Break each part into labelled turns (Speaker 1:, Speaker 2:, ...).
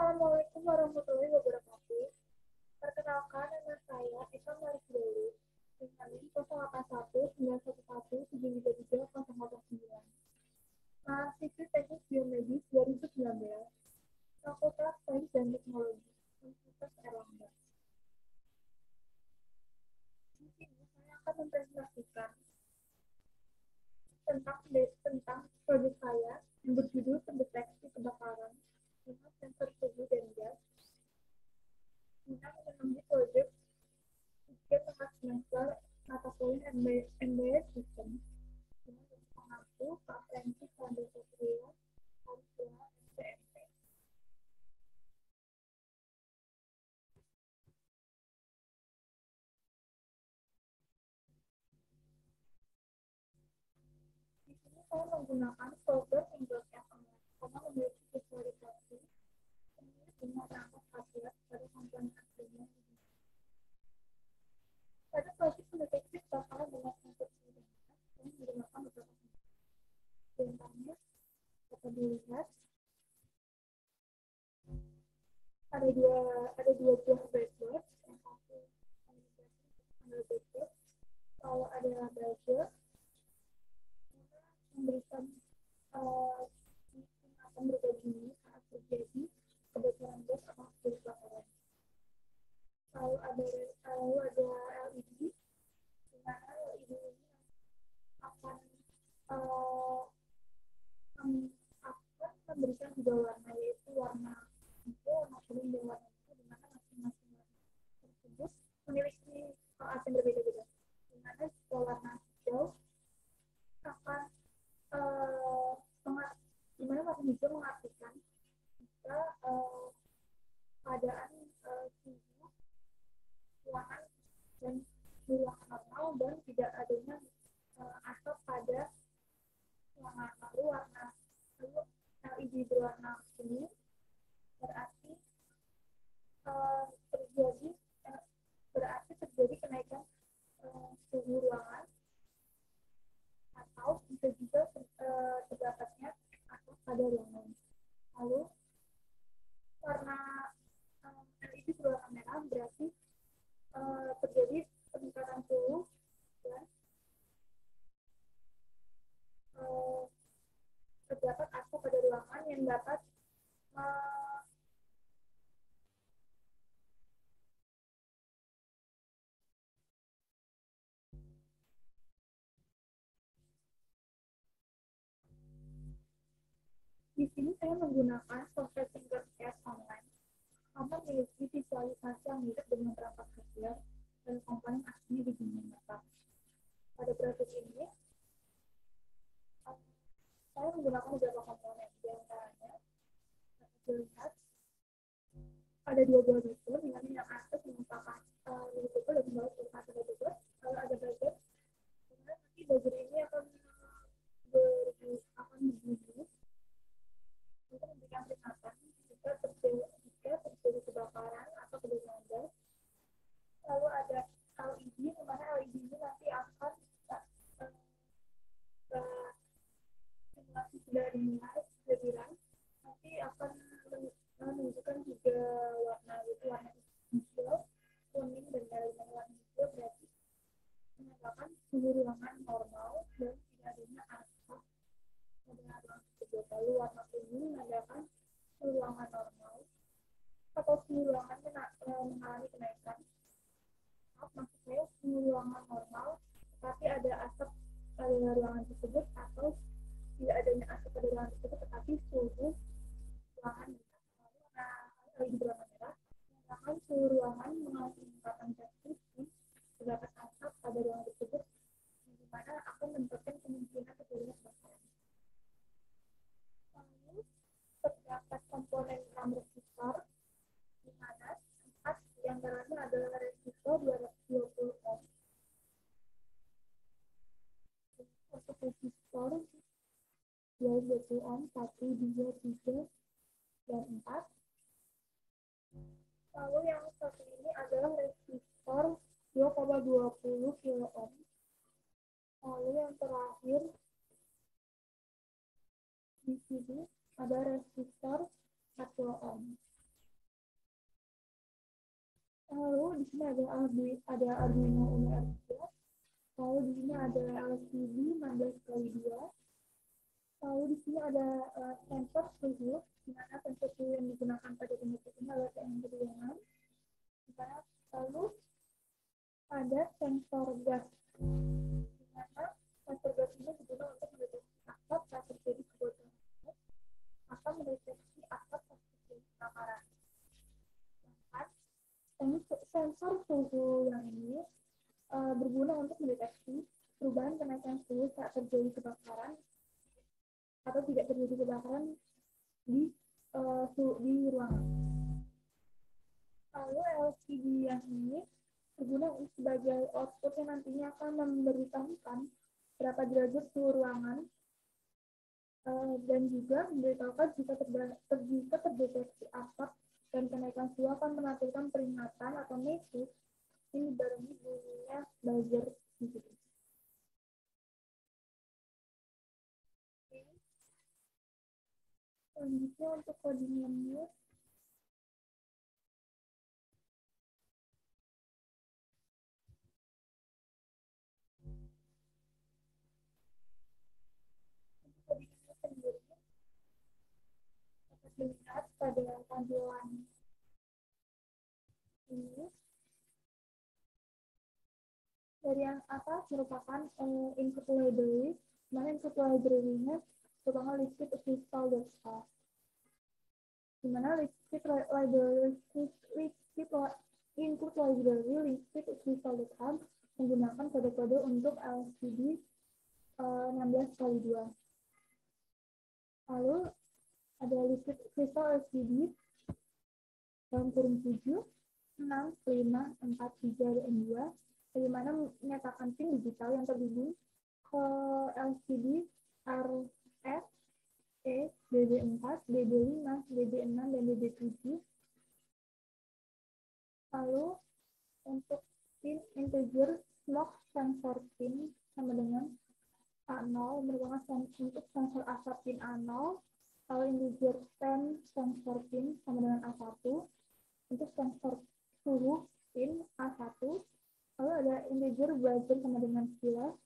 Speaker 1: Assalamualaikum warahmatullahi wabarakatuh. Perkenalkan, nama saya Eka Marisdeli dengan NIM 081911733009. Mahasiswi Teknik Biomedis 2019, Fakultas Sains dan Teknologi, Universitas Erlangga. Di sini saya akan mempresentasikan tentang proyek saya yang berjudul pendeteksi kebakaran dengan sensor suhu dan gas guna memenuhi proyek ujian tengah semester mata kuliah Embedded System dengan mengampu komprehensi foundation career curricula SBMP. Di sini saya menggunakan program Windows Online karena memiliki visualisasi sehingga dengan perangkat khasiat pada komponen aslinya. Pada proses pendeteksi kebakaran dengan sensor suhu dan gas, saya menggunakan beberapa sensor. Di antaranya dapat dilihat ada dua buah breadboard, yang satu breadboard, lalu ada buzzer memberikan akan berbunyi saat terjadi kebocoran gas atau kebakaran. Lalu ada LED, di mana LED ini akan akan memberikan dua warna, yaitu warna hijau, warna kuning, dan warna biru, di mana masing-masing warna tersebut memiliki yang berbeda-beda. Di mana jika warna hijau akan di mana warna hijau mengartikan jika keadaan suhu ruangan dan ruangan normal dan tidak adanya asap pada ruangan. Lalu LED berwarna kuning berarti terjadi kenaikan suhu ruangan atau bisa juga terdapatnya asap pada ruangan. Lalu warna LED berwarna merah berarti terjadi peningkatan suhu dan terdapat asap pada ruangan yang dapat di sini saya menggunakan software Tinkercad online karena memiliki visualisasi yang mirip dengan perangkat khasiat dan komponen aslinya di dunia nyata. Pada proses ini, saya menggunakan beberapa komponen, di antaranya dapat dilihat ada dua buah buzzer, dengan yang atas merupakan buzzer dan bawah merupakan buzzer. Lalu ada buzzer, dimana nanti buzzer ini akan berbunyi untuk memberikan peringatan jika terjadi kebakaran atau kebocoran gas. Lalu ada LED, di mana LED ini nanti akan simulasi sudah dimulai kehadiran, nanti akan menunjukkan tiga warna, yaitu warna hijau, kuning, dan merah. Warna hijau berarti menandakan suhu ruangan normal dan tidak adanya asap pada ruangan tersebut. Lalu warna kuning menandakan suhu ruangan normal atau suhu ruangan mengalami kenaikan. Maksud saya suhu ruangan normal, tetapi ada asap pada ruangan tersebut, atau tidak adanya asap pada ruangan tersebut, tetapi suhu ruangan lagi berwarna merah menandakan suhu ruangan mengalami peningkatan drastis, terdapat asap pada ruangan tersebut, di mana akan menentukan kemungkinan terjadinya kebakaran. Lalu terdapat komponen 6 resistor, di mana 4 diantaranya adalah resistor 220 ohm. Untuk resistor 220 ohm 1, 2, 3, dan 4. Lalu yang satu ini adalah resistor 2,20 kilo ohm. Lalu yang terakhir di sini ada resistor 4 kilo ohm. Lalu di sini ada Arduino Uno R3. Lalu di sini ada LCD 16x2. Lalu di sini ada sensor suhu, di mana sensor suhu yang digunakan pada penyakit ini adalah TM lalu ada sensor gas, di mana sensor gas ini digunakan untuk mendeteksi asap saat terjadi kebocoran atau mendeteksi asap saat terjadi kebakaran. Sensor suhu yang ini berguna untuk mendeteksi perubahan kenaikan suhu saat terjadi kebakaran atau tidak terjadi kebakaran di ruangan. Lalu LCD yang ini berguna sebagai output yang nantinya akan memberitahukan berapa derajat suhu ruangan dan juga memberitahukan jika terdeteksi asap dan kenaikan suhu akan menampilkan peringatan atau message ini dibarengi bunyinya buzzer gitu. Selanjutnya untuk codingannya, sendiri dapat dilihat pada tampilan ini. Dari yang atas merupakan input library, mana input library-nya merupakan liquid crystal.h, di mana input library liquid crystal.h menggunakan kode-kode untuk LCD 16x2. Lalu ada liquid crystal LCD dalam kurung 7, 6, 5, 4, 3, dan 2, bagaimana menyatakan pin digital yang terhubung ke LCD RS, E, BB4, BB5, BB6, dan BB7. Lalu untuk pin integer smoke sensor pin sama dengan A0 merupakan untuk sensor asap pin A0. Lalu integer 10 sensor pin sama dengan A1 untuk sensor suhu pin A1. Lalu ada integer buzzer sama dengan 11,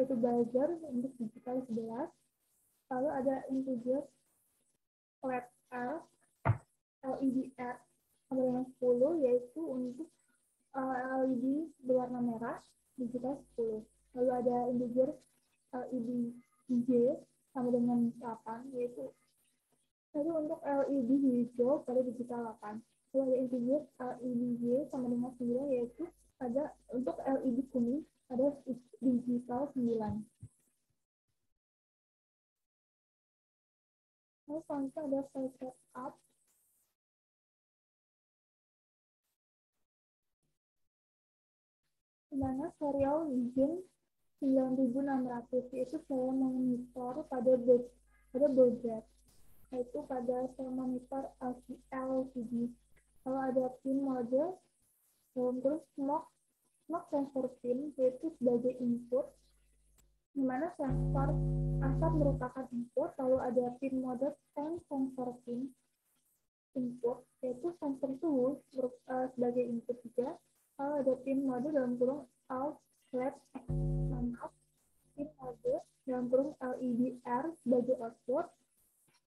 Speaker 1: yaitu buzzer untuk digital 11. Lalu ada integer LED R, LED R sama dengan 10, yaitu untuk LED berwarna merah, digital 10. Lalu ada integer LED J sama dengan 8, yaitu untuk LED hijau pada digital 8. Lalu ada integer LED J sama dengan 9, yaitu ada untuk LED kuning ada digital 9. Lalu selanjutnya ada file setup, di mana serial Gen 9600 yaitu saya monitor pada baudget, yaitu pada saya monitor LCD. Lalu ada pin mode, terus smoke sensor pin yaitu sebagai input, di mana sensor asap merupakan input. Lalu ada pin mode tank sensor pin input, yaitu sensor suhu sebagai input juga. Lalu ada pin mode dalam kurung out/X, pin mode dalam kurung LED R sebagai output,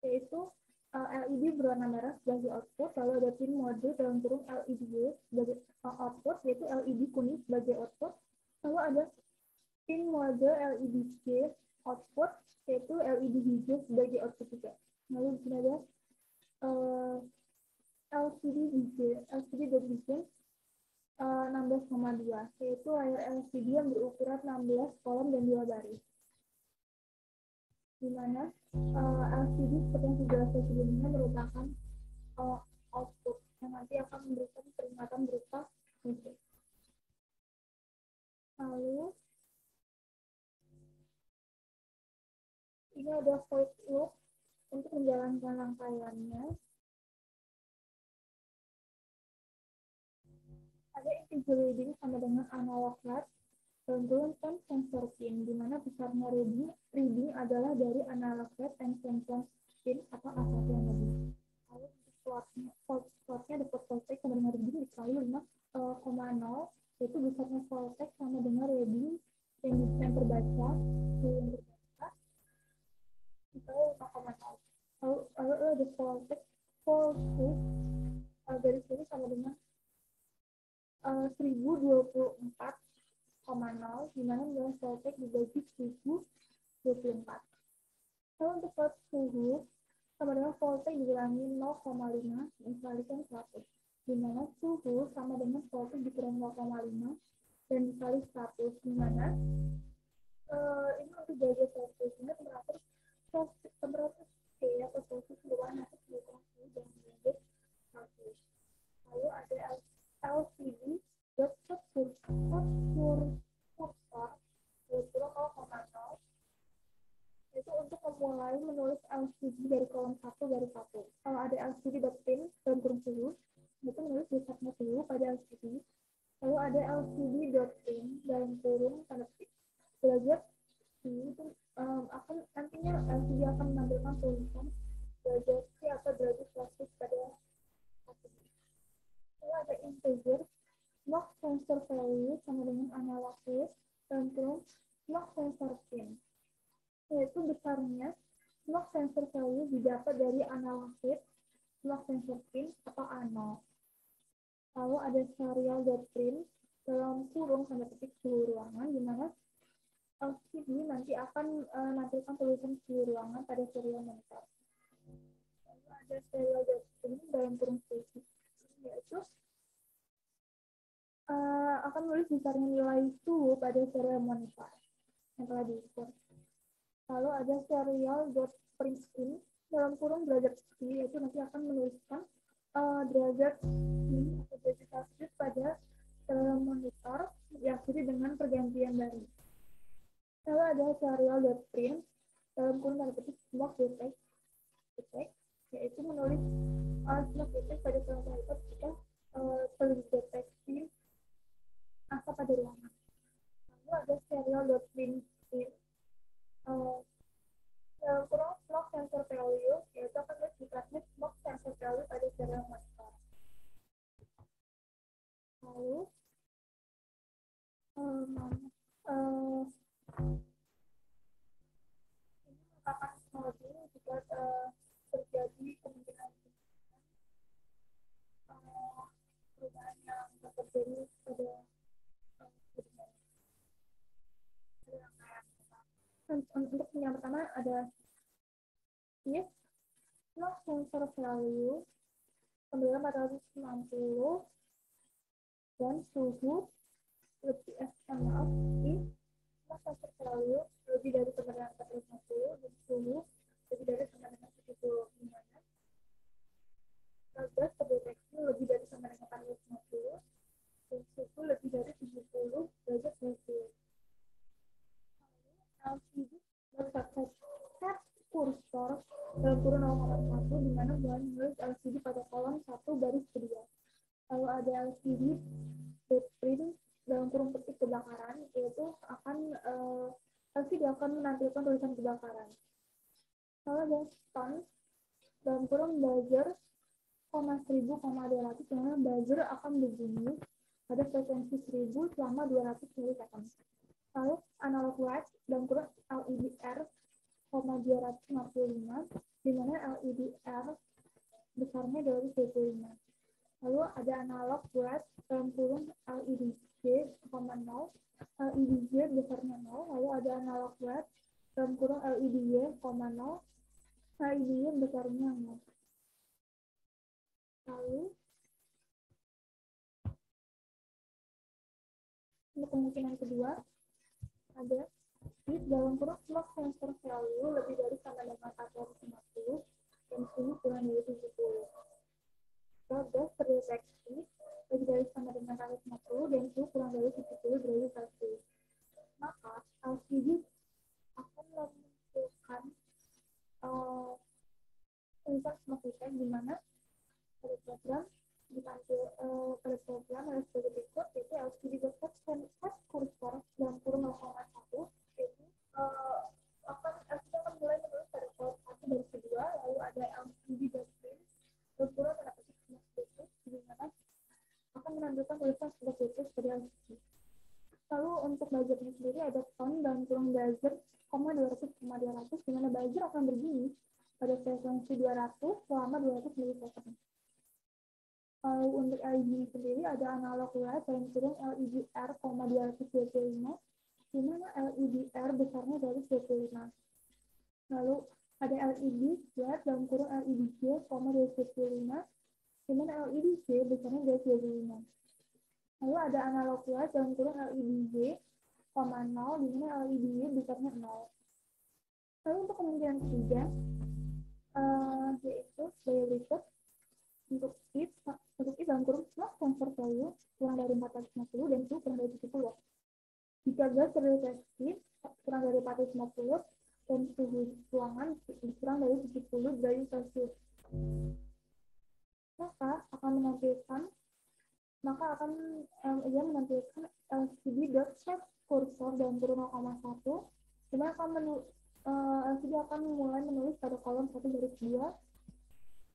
Speaker 1: yaitu LED berwarna merah sebagai output. Lalu ada pin mode dalam kurung LED Y sebagai output, yaitu LED kuning sebagai output. Lalu ada pin mode LED J output, yaitu LED hijau sebagai output juga. Lalu di sini ada LCD Vision 16,2, yaitu layar LCD yang berukuran 16 kolom dan 2 baris. Di mana LCD seperti yang sudah saya sebelumnya merupakan output yang nanti akan memberikan peringatan berupa musik. Lalu ini ada void loop untuk menjalankan rangkaiannya. Ada integer reading sama dengan analog flat dan turunkan sensor pin, di mana besarnya reading adalah dari analog flat dan sensor pin atau A1 yang lebih. Lalu slotnya dapat voltage sama dengan reading dikali 5 0,0, yaitu besarnya voltage sama dengan reading yang terbaca, yang terbaca itu 0,0. Lalu ada voltage garis ini sama dengan 1024,0, di mana nilai voltage dibagi 1024. Lalu untuk suhu sama dengan voltage dikurangi 0,5 dikalikan 100, di mana suhu sama dengan voltage dikurangi 0,5 dan dikali 100, di mana ini untuk belajar Celsius, ini temperatur T atau Celsius berwarna itu suhu dan belajar Celsius. Lalu ada LCD kursor 20,0, itu untuk memulai menulis LCD dari kolom 1 garis 1. Kalau ada LCD.pin dan kurung suhu, itu menulis besarnya suhu pada LCD. Lalu ada LCD.pin dalam kurung tanda petik belajar itu akan nantinya LCD akan menampilkan tulisan belajar atau belajar plastik pada LCD. Lalu ada integer log sensor value sama dengan analog bit dan kurung log sensor pin, yaitu besarnya log sensor value didapat dari analog bit, log sensor pin atau ano. Lalu ada serial.print dalam kurung tanda petik suhu ruangan, di mana LCD nanti akan menampilkan tulisan suhu ruangan pada serial monitor. Lalu ada serial.print dalam kurung suhu, yaitu akan menulis besarnya nilai suhu pada serial monitor yang telah diukur. Lalu ada serial.print screen dalam kurung derajat C, yaitu nanti akan menuliskan derajat atau derajat Celsius pada monitor diakhiri dengan pergantian dari. Lalu ada serial.print dalam kurung tanda petik log detect, yaitu menulis log detect pada monitor jika terdeteksi asap pada ruangan. Lalu ada serial.print dalam kurung log sensor value, yaitu akan disebutkan log sensor value pada serial monitor. Lalu ini merupakan teknologi jika terjadi kemungkinan perubahan yang terjadi pada untuk yang pertama ada if log sensor value 9460 dan suhu lebih maaf if log sensor value lebih dari 9450 dan suhu lebih dari 970, di mana gas terdeteksi lebih dari 9450 dan suhu lebih dari 70 derajat Celcius. LCD berbagai set kursor dalam kurun 0,1, di mana mulai menulis LCD pada kolom 1 garis kedua. Lalu ada LCD print dalam kurung petik kebakaran, yaitu LCD akan menampilkan tulisan kebakaran. Lalu ada stun dalam kurung buzzer 1000,200, di mana buzzer akan berbunyi pada frekuensi 1000 selama 200 milisekund. Lalu analog light dalam kurung LEDR 255, di mana LEDR besarnya 225. Lalu ada analog light dalam kurung LEDJ 0, LEDJ besarnya 0. Lalu ada analog light dalam kurung LEDY 0, LEDY besarnya 0. Lalu untuk kemungkinan kedua ada di dalam kurung log sensor value lebih dari sama dengan 450 dan suhu kurang dari 70. Gas terdeteksi lebih dari sama dengan 450 dan suhu kurang dari 70 derajat Celcius. Maka LCD akan memunculkan tulisan smart detect, di mana pada program pada program ada sebagai berikut, yaitu LCD detect set kursor dalam kurung 0,1, yaitu LCD akan mulai menulis pada kolom 1 dari kedua. Lalu ada LCD detect dalam kurung tanda petik smart detect, di mana akan menampilkan tulisan seperti itu seperti LCD. Lalu untuk buzzernya sendiri ada tone dalam kurung buzzer, 200,200, di mana buzzer akan berbunyi pada frekuensi 200 selama 200 milisecond. Lalu untuk LED sendiri ada analog LED dalam kurung LED R, 225, di mana LED R besarnya dari 25. Lalu ada LED LED dalam kurung LED J, 225, di mana LED J besarnya dari 25. Lalu ada analog LED dalam kurung LED Y, 0, di mana LED Y besarnya 0. Lalu untuk kemungkinan ketiga, yaitu daya berikut. Untuk if dalam kurung smoke sensor value kurang dari 450 dan suhu kurang dari 70. Jika gas terdeteksi kurang dari 450 dan suhu ruangan kurang dari 70 derajat Celcius, maka ia menampilkan LCD dot set kursor dalam kurung 0,1, di mana LCD akan mulai menulis pada kolom 1 garis 2.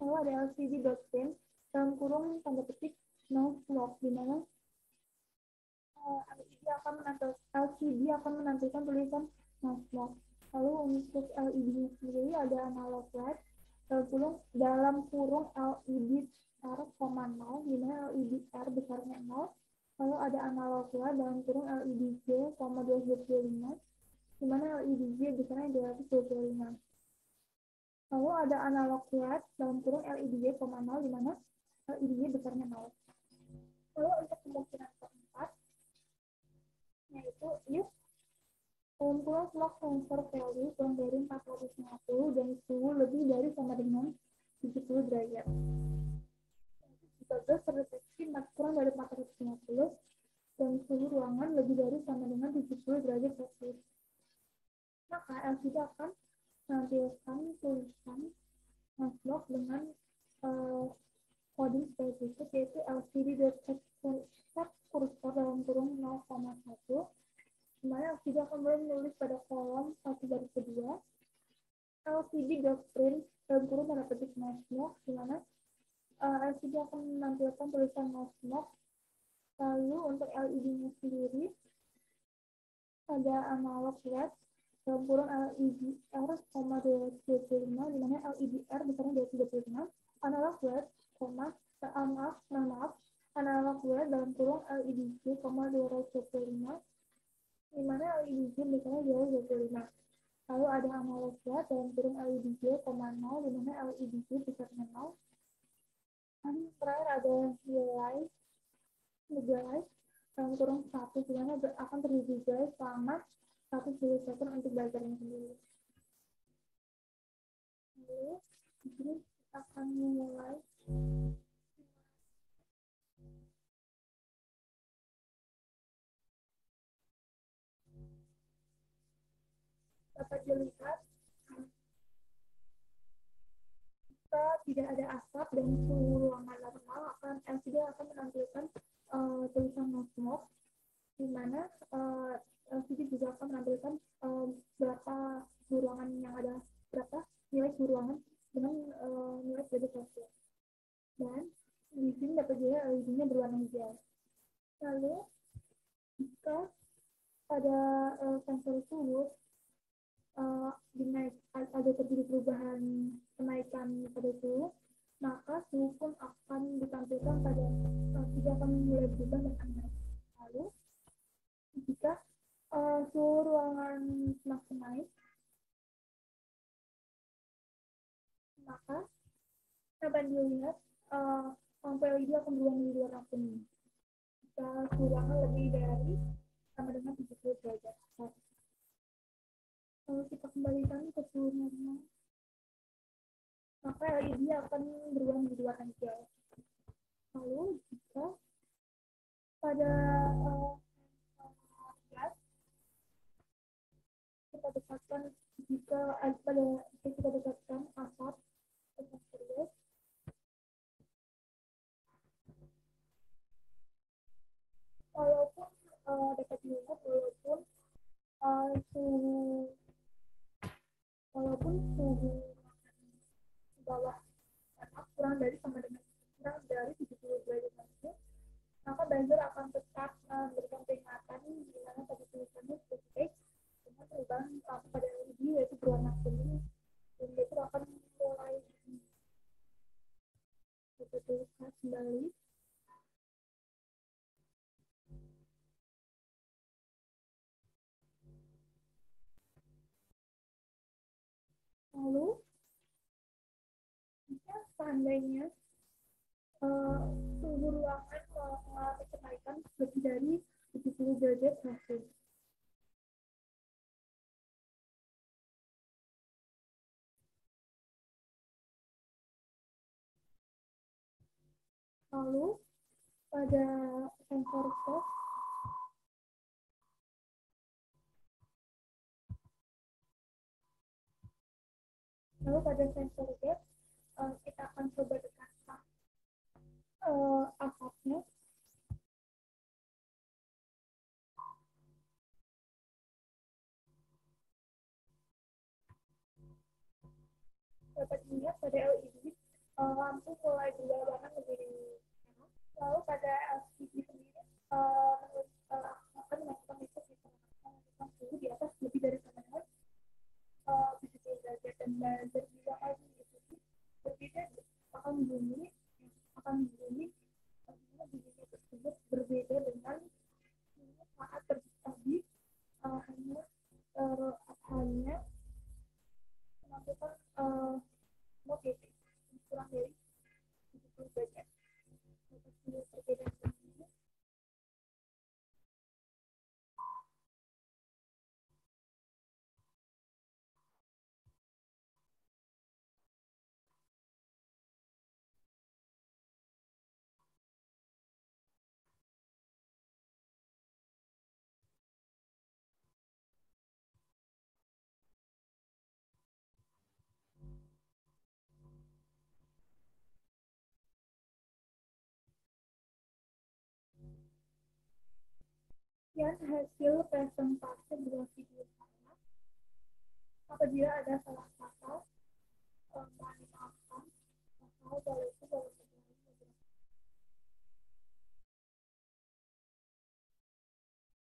Speaker 1: Lalu ada LCD dot print dalam kurung tanda petik no smoke, di mana LCD akan menampilkan tulisan no smoke. Lalu untuk LED sendiri ada analog LED dalam kurung LED R, 0, di mana LED R besarnya 0. Lalu ada analog LED dalam kurung LED J, 225, di mana LED J besarnya 225. Lalu ada analog LED dalam kurung LED Y, 0, di mana LED Y besarnya 0. Lalu untuk kemungkinan keempat, yaitu if dalam kurung smoke sensor value kurang dari 450 dan suhu lebih dari sama dengan 70 derajat. Jika gas terdeteksi kurang dari 450 dan suhu ruangan lebih dari sama dengan 70 derajat Celcius, maka LCD akan menampilkan tulisan smoke dengan coding seperti berikut, yaitu LCD set kursor dalam kurung 0,1, di mana LCD akan mulai menulis pada kolom 1 garis kedua. LCD print dalam kurung tanda petik no smoke, di mana LCD akan menampilkan tulisan no smoke. Lalu untuk LED-nya sendiri ada analog LED dalam kurung LED R, 225, di mana LED R besarnya 236, analog LED, analog LED dalam kurung LED J, 225, di mana LED J besarnya 225. Lalu ada analog LED dalam kurung LED J, 0, di mana LED J besarnya 0. Dan terakhir ada nilai dalam kurung 1, di mana akan terjadi selama 1 milisecond untuk buzzernya sendiri. Lalu di sini akan memulai dapat dilihat jika tidak ada asap dan suhu ruangan normal, LCD akan menampilkan tulisan no smoke, di mana LCD juga akan menampilkan berapa suhu ruangan yang ada, berapa nilai suhu ruangan dengan nilai derajat Celcius. Dan di sini dapat juga LED-nya berwarna hijau. Lalu jika pada sensor tersebut ada terjadi perubahan kenaikan pada suhu, maka suhu pun akan ditampilkan pada tidak akan mulai berubah dan naik. Lalu jika suhu ruangan semakin naik, maka dapat dilihat lampu LED akan berubah menjadi warna kuning. Jika suhu ruangan lebih dari sama dengan 70 derajat. Kalau kita kembalikan ke suhu normal, maka LED akan berubah menjadi warna hijau. Lalu jika pada gas kita dekatkan, jika kita dekatkan asap ke sensor gas, walaupun dapat dilihat walaupun suhu di bawah kurang dari 70 derajat Celcius, maka buzzer akan tetap memberikan peringatan di mana tadi tulisannya specific dengan perubahan lampu pada LED yaitu berwarna kuning dan itu akan mulai dituliskan kembali. Lalu jika seandainya suhu ruangan mengalami kenaikan lebih dari 70 derajat Celcius. Lalu pada sensor stop, gap kita akan coba dekatkan asapnya. Dapat dilihat pada LED lampu mulai berubah warna menjadi merah. Lalu pada LCD sendiri akan melakukan itu melakukan suhu di atas lebih dari 70 derajat dan buzzer juga akan berbeda akan bunyi bunyinya tersebut berbeda dengan saat tadi hanya hanya melakukan mode kurang dari 70 derajat. Perbedaan ini sekian hasil presentasi dua video saya. Apabila ada salah